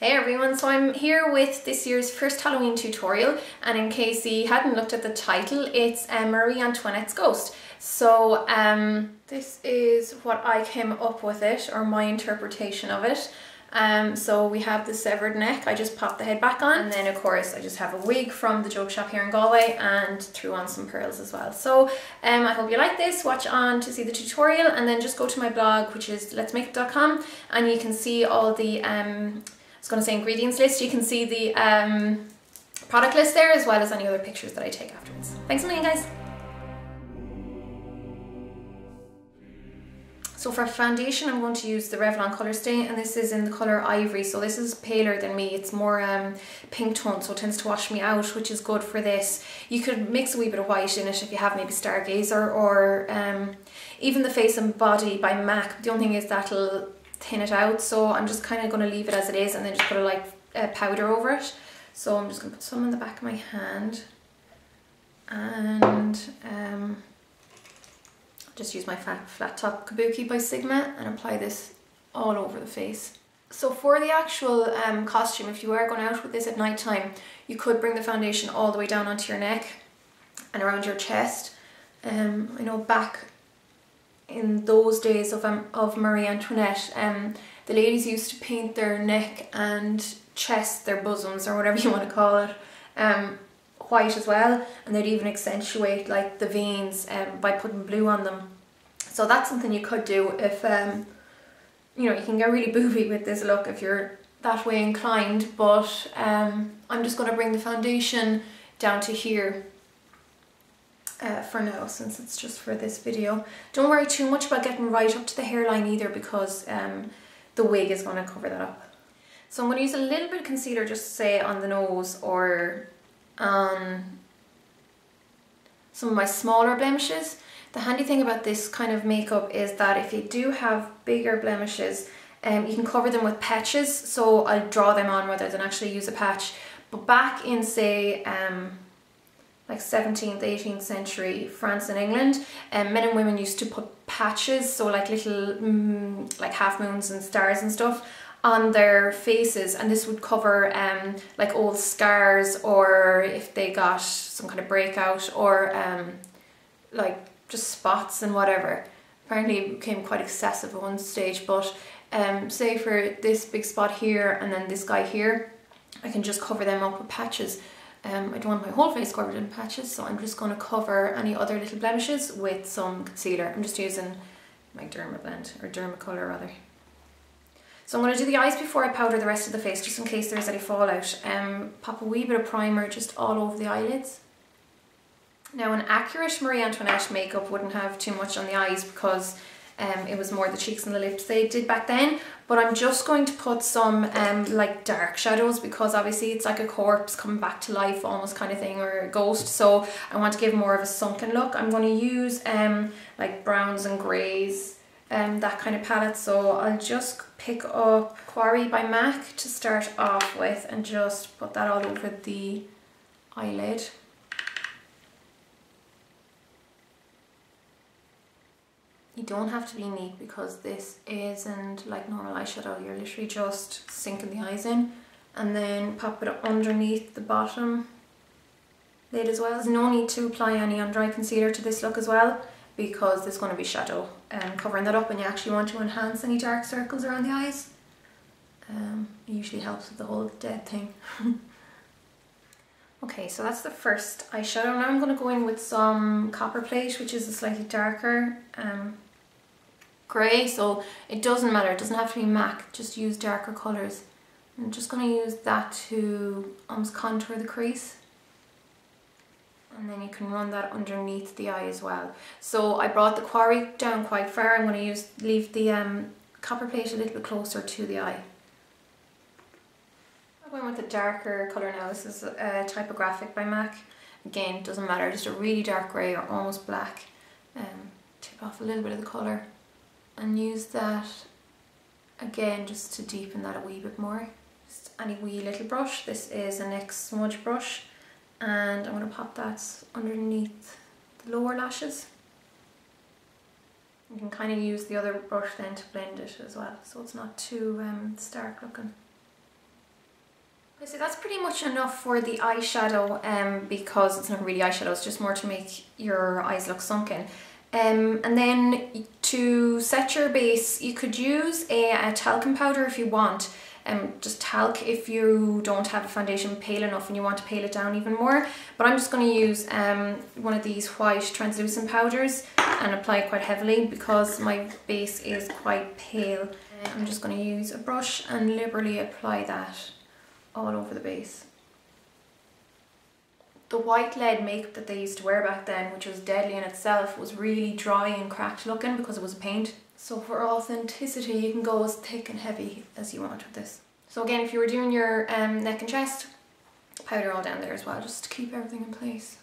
Hey everyone, so I'm here with this year's first Halloween tutorial, and in case you hadn't looked at the title, it's Marie Antoinette's Ghost. So this is what I came up with it, or my interpretation of it. So we have the severed neck, I just popped the head back on, and then of course I just have a wig from the joke shop here in Galway and threw on some pearls as well. So I hope you like this, watch on to see the tutorial, and then just go to my blog, which is LetzMakeup.com, and you can see all the I was going to say ingredients list. You can see the product list there, as well as any other pictures that I take afterwards. Thanks a million, guys. So for foundation, I'm going to use the Revlon Colour Stay, and this is in the colour Ivory. So this is paler than me. It's more pink tone, so it tends to wash me out, which is good for this. You could mix a wee bit of white in it if you have maybe Stargazer, or even the Face and Body by MAC. The only thing is that'll thin it out, so I'm just kind of going to leave it as it is and then just put a light powder over it. So I'm just going to put some in the back of my hand, and just use my flat top kabuki by Sigma and apply this all over the face. So for the actual costume, if you are going out with this at night time, you could bring the foundation all the way down onto your neck and around your chest. I know back in those days of Marie Antoinette, the ladies used to paint their neck and chest, their bosoms or whatever you want to call it, white as well, and they'd even accentuate like the veins by putting blue on them. So that's something you could do if you know, you can get really booby with this look if you're that way inclined, but I'm just going to bring the foundation down to here for now, since it's just for this video. Don't worry too much about getting right up to the hairline either, because the wig is going to cover that up. So I'm going to use a little bit of concealer, just say on the nose or on some of my smaller blemishes. The handy thing about this kind of makeup is that if you do have bigger blemishes, you can cover them with patches, so I'll draw them on rather than actually use a patch. But back in, say, like 17th, 18th century France and England, men and women used to put patches, so like little like half moons and stars and stuff, on their faces, and this would cover like old scars, or if they got some kind of breakout, or like just spots and whatever. Apparently it became quite excessive at one stage, but say for this big spot here and then this guy here, I can just cover them up with patches. I don't want my whole face covered in patches, so I'm just going to cover any other little blemishes with some concealer. I'm just using my Derma blend, or Derma Colour rather. So I'm going to do the eyes before I powder the rest of the face, just in case there's any fallout. Pop a wee bit of primer just all over the eyelids. Now an accurate Marie Antoinette makeup wouldn't have too much on the eyes, because it was more the cheeks and the lips they did back then, but I'm just going to put some like dark shadows, because obviously it's like a corpse coming back to life almost kind of thing, or a ghost, so I want to give more of a sunken look. I'm going to use like browns and greys, that kind of palette. So I'll just pick up Quarry by MAC to start off with and just put that all over the eyelid. You don't have to be neat, because this isn't like normal eyeshadow. You're literally just sinking the eyes in, and then pop it underneath the bottom lid as well. There's no need to apply any under eye concealer to this look as well, because there's going to be shadow covering that up, and you actually want to enhance any dark circles around the eyes. It usually helps with the whole dead thing. Okay, so that's the first eyeshadow. Now I'm going to go in with some Copper Plate, which is a slightly darker grey, so it doesn't matter, it doesn't have to be MAC, just use darker colours. I'm just going to use that to almost contour the crease, and then you can run that underneath the eye as well. So I brought the Quarry down quite far. I'm going to leave the Copper Plate a little bit closer to the eye. I'm going with a darker colour now. This is a Typographic by MAC. Again, it doesn't matter, just a really dark grey or almost black. Tip off a little bit of the colour and use that again just to deepen that a wee bit more. Just any wee little brush. This is a NYX smudge brush, and I'm going to pop that underneath the lower lashes. You can kind of use the other brush then to blend it as well, so it's not too stark looking. So that's pretty much enough for the eyeshadow, because it's not really eyeshadow, it's just more to make your eyes look sunken. And then to set your base, you could use a talcum powder if you want. Just talc if you don't have a foundation pale enough and you want to pale it down even more. But I'm just going to use one of these white translucent powders and apply it quite heavily because my base is quite pale. I'm just going to use a brush and liberally apply that all over the base. The white lead makeup that they used to wear back then, which was deadly in itself, was really dry and cracked looking because it was a paint. So for authenticity, you can go as thick and heavy as you want with this. So again, if you were doing your neck and chest, powder all down there as well, just to keep everything in place.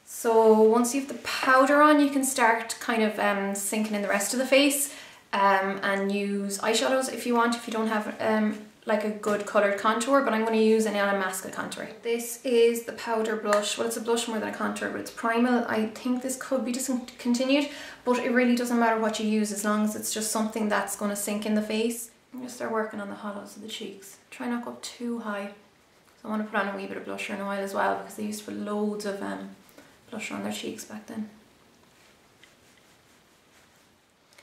So once you have the powder on, you can start kind of sinking in the rest of the face, and use eyeshadows if you want, if you don't have like a good coloured contour, but I'm going to use an LetzMakeup contour. This is the powder blush. Well, it's a blush more than a contour, but it's primal. I think this could be discontinued, but it really doesn't matter what you use as long as it's just something that's going to sink in the face. I'm going to start working on the hollows of the cheeks. Try not to go up too high. So I want to put on a wee bit of blusher in a while as well, because they used to put loads of blusher on their cheeks back then.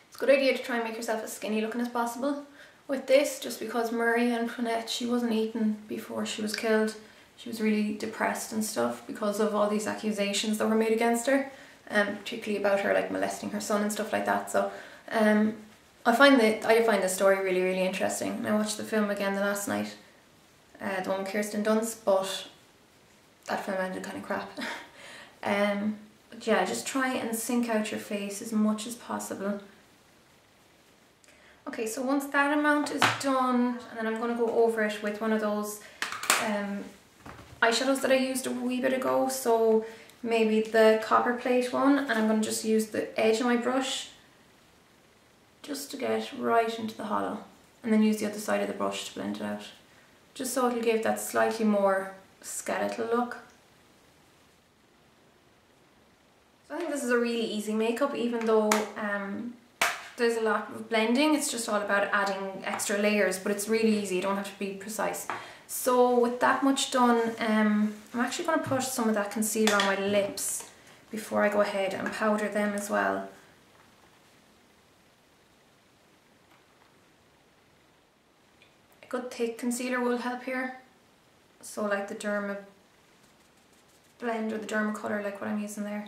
It's a good idea to try and make yourself as skinny looking as possible with this, just because Antoinette, she wasn't eating before she was killed. She was really depressed and stuff because of all these accusations that were made against her, particularly about her like molesting her son and stuff like that. So I find this story really, really interesting, and I watched the film again the last night, the one with Kirsten Dunst, but that film ended kind of crap. But yeah, just try and sink out your face as much as possible. Okay, so once that amount is done, and then I'm going to go over it with one of those eyeshadows that I used a wee bit ago, so maybe the copper plate one, and I'm going to just use the edge of my brush just to get right into the hollow, and then use the other side of the brush to blend it out, just so it'll give that slightly more skeletal look. So I think this is a really easy makeup, even though there's a lot of blending. It's just all about adding extra layers, but it's really easy, you don't have to be precise. So with that much done, I'm actually going to put some of that concealer on my lips before I go ahead and powder them as well. A good thick concealer will help here. So like the Derma blend or the Derma colour, like what I'm using there.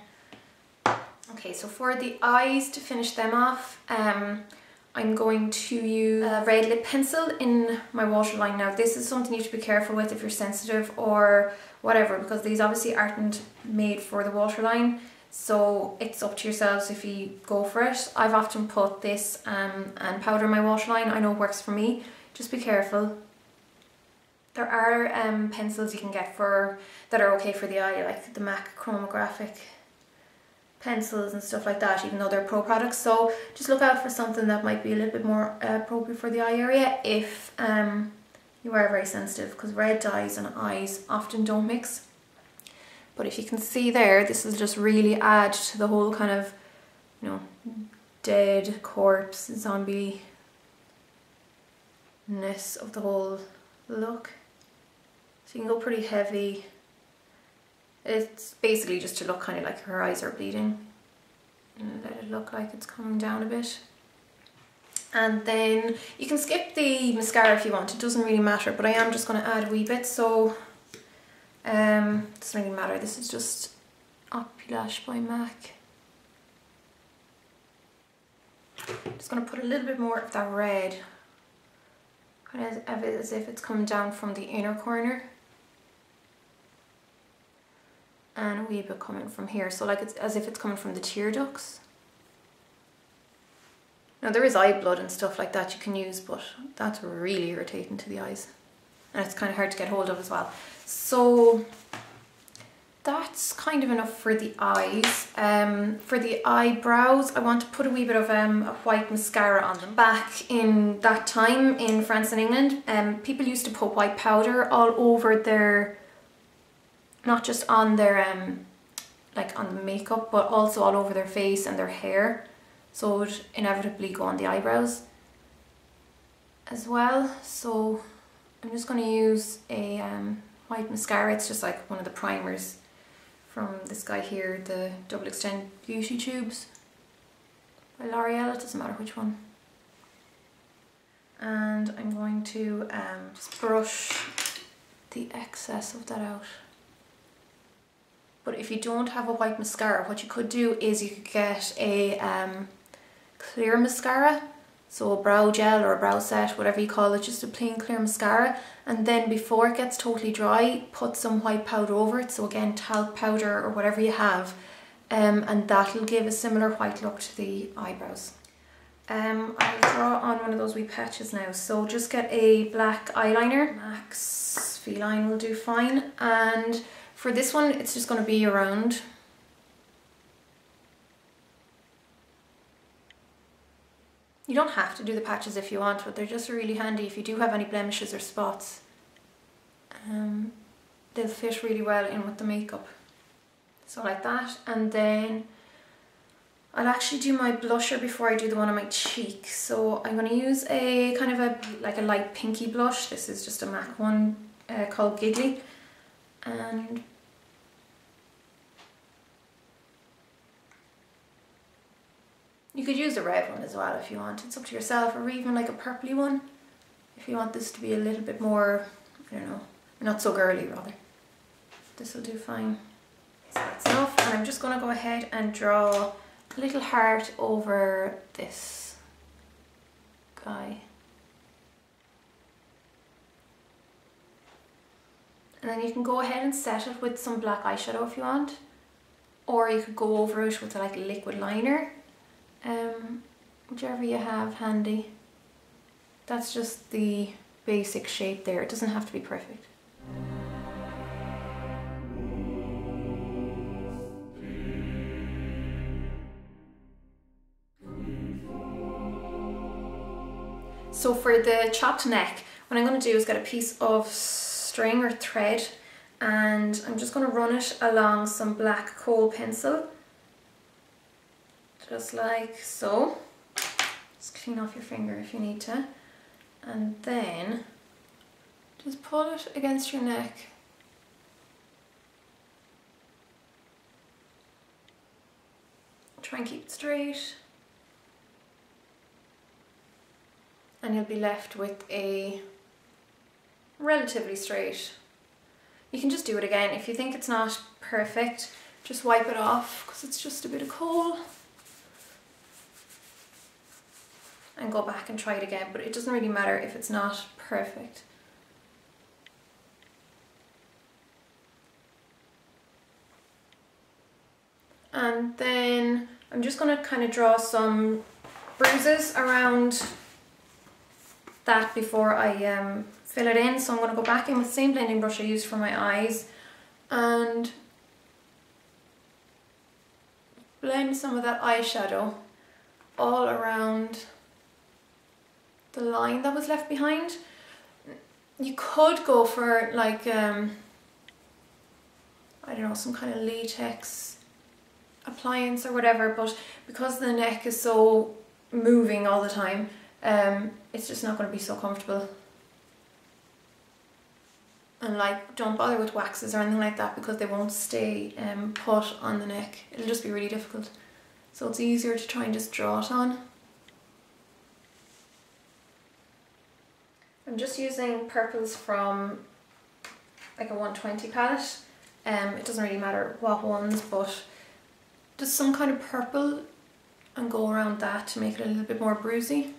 Okay, so for the eyes, to finish them off, I'm going to use a red lip pencil in my waterline. Now this is something you have to be careful with if you're sensitive or whatever, because these obviously aren't made for the waterline, so it's up to yourselves if you go for it. I've often put this and powder my waterline. I know it works for me, just be careful. There are pencils you can get that are okay for the eye, like the MAC chromographic pencils and stuff like that, even though they're pro products. So just look out for something that might be a little bit more appropriate for the eye area if you are very sensitive, because red dyes and eyes often don't mix. But if you can see there, this will just really add to the whole kind of, you know, dead corpse zombie ness of the whole look. So you can go pretty heavy. It's basically just to look kind of like her eyes are bleeding, and let it look like it's coming down a bit. And then you can skip the mascara if you want, it doesn't really matter, but I am just going to add a wee bit, so it doesn't really matter. This is just Opulash by MAC. Just going to put a little bit more of that red, kind of as if it's coming down from the inner corner, and a wee bit coming from here, so like it's as if it's coming from the tear ducts. Now there is eye blood and stuff like that you can use, but that's really irritating to the eyes, and it's kind of hard to get hold of as well. So that's kind of enough for the eyes. For the eyebrows, I want to put a wee bit of a white mascara on them. Back in that time in France and England, people used to put white powder all over their, not just on their like on the makeup, but also all over their face and their hair, so it would inevitably go on the eyebrows as well. So I'm just going to use a white mascara. It's just like one of the primers from this guy here, the Double Extend Beauty Tubes by L'Oreal. It doesn't matter which one. And I'm going to just brush the excess of that out. But if you don't have a white mascara, what you could do is you could get a clear mascara, so a brow gel or a brow set, whatever you call it, just a plain clear mascara, and then before it gets totally dry, put some white powder over it, so again talc powder or whatever you have, and that'll give a similar white look to the eyebrows. I'll draw on one of those wee patches now, so just get a black eyeliner. MAC's Feline will do fine, and for this one it's just going to be around. You don't have to do the patches if you want, but they're just really handy if you do have any blemishes or spots. They'll fit really well in with the makeup. So like that, and then I'll actually do my blusher before I do the one on my cheek. So I'm going to use a kind of like a light pinky blush. This is just a MAC one called Giggly. And you could use a red one as well if you want. It's up to yourself, or even like a purpley one if you want this to be a little bit more, I don't know, not so girly rather. This will do fine. So that's enough, and I'm just going to go ahead and draw a little heart over this guy. And then you can go ahead and set it with some black eyeshadow if you want, or you could go over it with like a liquid liner, whichever you have handy. That's just the basic shape there. It doesn't have to be perfect. So for the chopped neck, what I'm going to do is get a piece of string or thread, and I'm just going to run it along some black kohl pencil, just like so. Just clean off your finger if you need to, and then just pull it against your neck. Try and keep it straight, and you'll be left with a relatively straight. You can just do it again. If you think it's not perfect, just wipe it off because it's just a bit of kohl, and go back and try it again, but it doesn't really matter if it's not perfect. And then I'm just going to kind of draw some bruises around that before I fill it in. So I'm going to go back in with the same blending brush I used for my eyes and blend some of that eyeshadow all around the line that was left behind. You could go for like I don't know, some kind of latex appliance or whatever, but because the neck is so moving all the time, it's just not going to be so comfortable. And like, don't bother with waxes or anything like that because they won't stay put on the neck. It'll just be really difficult. So it's easier to try and just draw it on. I'm just using purples from like a 120 palette. It doesn't really matter what ones, but just some kind of purple, and go around that to make it a little bit more bruisey.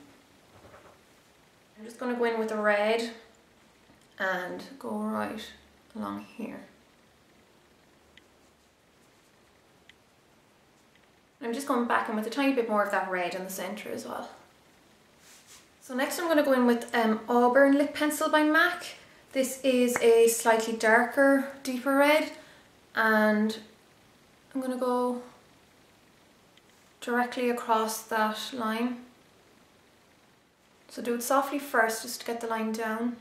I'm just going to go in with a red and go right along here. I'm just going back in with a tiny bit more of that red in the centre as well. So next I'm going to go in with Auburn Lip Pencil by MAC. This is a slightly darker, deeper red, and I'm going to go directly across that line. So do it softly first just to get the line down.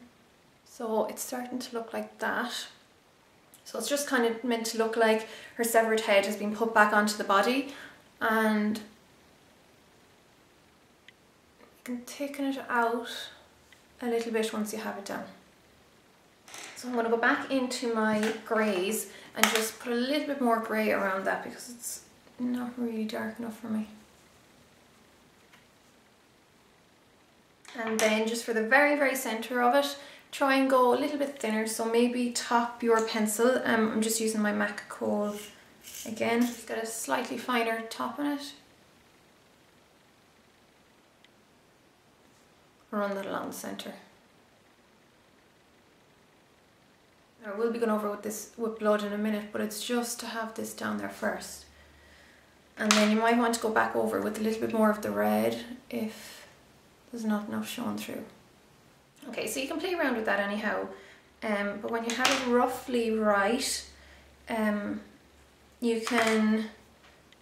So it's starting to look like that. So it's just kind of meant to look like her severed head has been put back onto the body, and you can thicken it out a little bit once you have it down. So I'm going to go back into my greys and just put a little bit more grey around that because it's not really dark enough for me. And then just for the very, very centre of it, try and go a little bit thinner. So maybe top your pencil. I'm just using my MAC Kohl again. It's got a slightly finer top on it. Run that along the centre. I will be going over with this with blood in a minute, but it's just to have this down there first. And then you might want to go back over with a little bit more of the red if there's not enough showing through. Okay, so you can play around with that anyhow, but when you have it roughly right, you can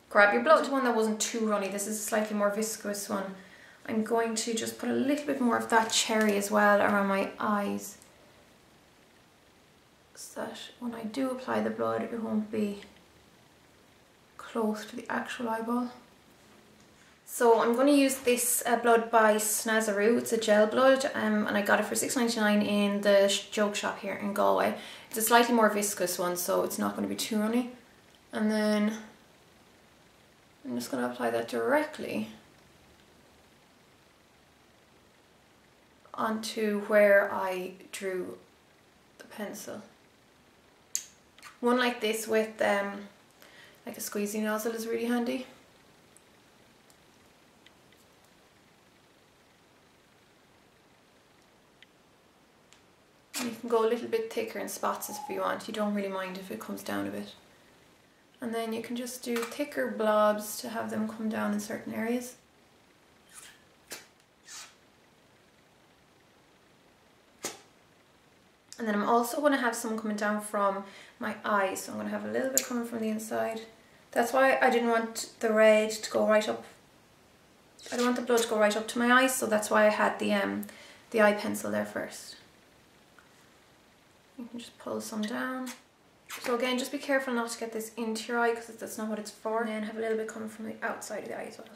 grab your blood. One that wasn't too runny, this is a slightly more viscous one. I'm going to just put a little bit more of that cherry as well around my eyes, so that when I do apply the blood it won't be close to the actual eyeball. So I'm going to use this blood by Snazaroo. It's a gel blood and I got it for $6.99 in the joke shop here in Galway. It's a slightly more viscous one, so it's not going to be too runny. And then I'm just going to apply that directly onto where I drew the pencil. One like this with like a squeezy nozzle is really handy. And you can go a little bit thicker in spots if you want. You don't really mind if it comes down a bit. And then you can just do thicker blobs to have them come down in certain areas. And then I'm also going to have some coming down from my eyes. So I'm going to have a little bit coming from the inside. That's why I didn't want the red to go right up. I don't want the blood to go right up to my eyes, so that's why I had the eye pencil there first. You can just pull some down. So again, just be careful not to get this into your eye because that's not what it's for. And then have a little bit coming from the outside of the eye as well.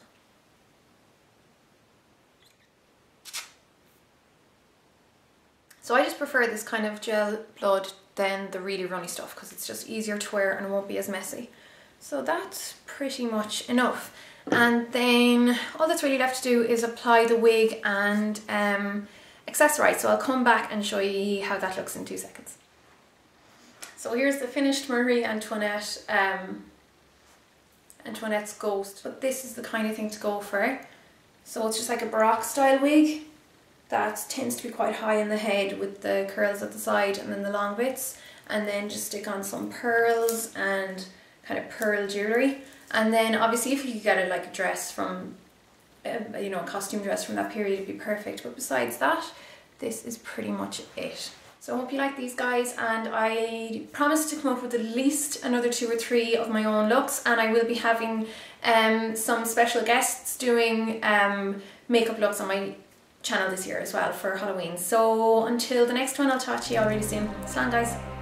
So I just prefer this kind of gel blood than the really runny stuff because it's just easier to wear and it won't be as messy. So that's pretty much enough. And then all that's really left to do is apply the wig and accessorize. So I'll come back and show you how that looks in 2 seconds. So here's the finished Marie Antoinette, Antoinette's Ghost. But this is the kind of thing to go for. So it's just like a Baroque style wig that tends to be quite high in the head with the curls at the side and then the long bits, and then just stick on some pearls and kind of pearl jewellery. And then obviously if you could get it like a dress from, you know, a costume dress from that period, it'd be perfect. But besides that, this is pretty much it. So I hope you like these guys, and I promise to come up with at least another 2 or 3 of my own looks, and I will be having some special guests doing makeup looks on my channel this year as well for Halloween. So until the next one, I'll talk to you all really soon. Slán guys.